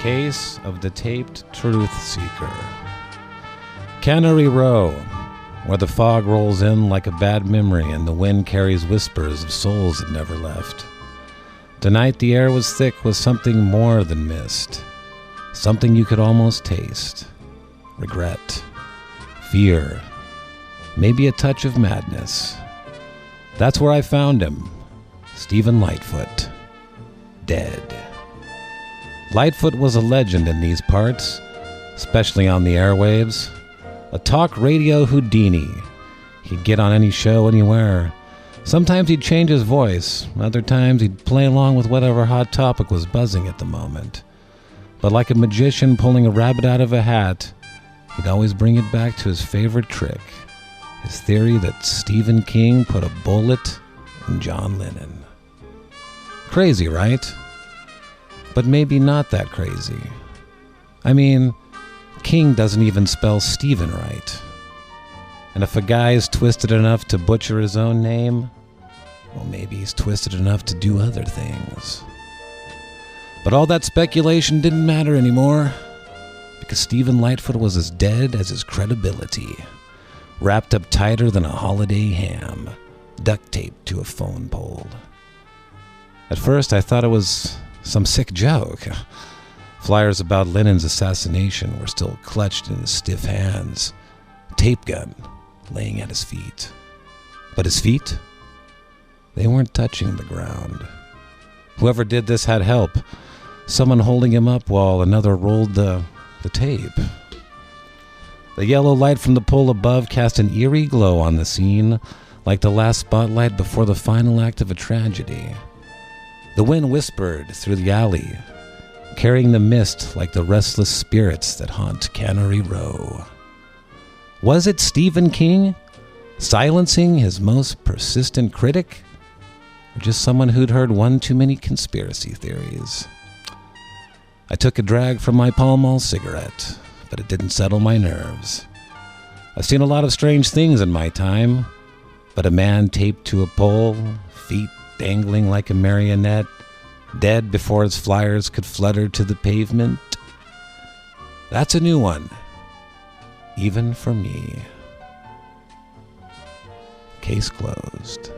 Case of the Taped Truth Seeker. Cannery Row, where the fog rolls in like a bad memory and the wind carries whispers of souls that never left. Tonight the air was thick with something more than mist, something you could almost taste. Regret, fear, maybe a touch of madness. That's where I found him, Stephen Lightfoot, dead. Lightfoot was a legend in these parts, especially on the airwaves. A talk radio Houdini. He'd get on any show anywhere. Sometimes he'd change his voice. Other times he'd play along with whatever hot topic was buzzing at the moment. But like a magician pulling a rabbit out of a hat, he'd always bring it back to his favorite trick. His theory that Stephen King put a bullet in John Lennon. Crazy, right? But maybe not that crazy. I mean, King doesn't even spell Stephen right. And if a guy is twisted enough to butcher his own name, well, maybe he's twisted enough to do other things. But all that speculation didn't matter anymore, because Stephen Lightfoot was as dead as his credibility, wrapped up tighter than a holiday ham, duct-taped to a phone pole. At first I thought it was some sick joke. Flyers about Lennon's assassination were still clutched in his stiff hands, tape gun laying at his feet. But his feet? They weren't touching the ground. Whoever did this had help, someone holding him up while another rolled the tape. The yellow light from the pole above cast an eerie glow on the scene, like the last spotlight before the final act of a tragedy. The wind whispered through the alley, carrying the mist like the restless spirits that haunt Cannery Row. Was it Stephen King, silencing his most persistent critic? Or just someone who'd heard one too many conspiracy theories? I took a drag from my Pall Mall cigarette, but it didn't settle my nerves. I've seen a lot of strange things in my time, but a man taped to a pole, feet dangling like a marionette, dead before his flyers could flutter to the pavement. That's a new one, even for me. Case closed.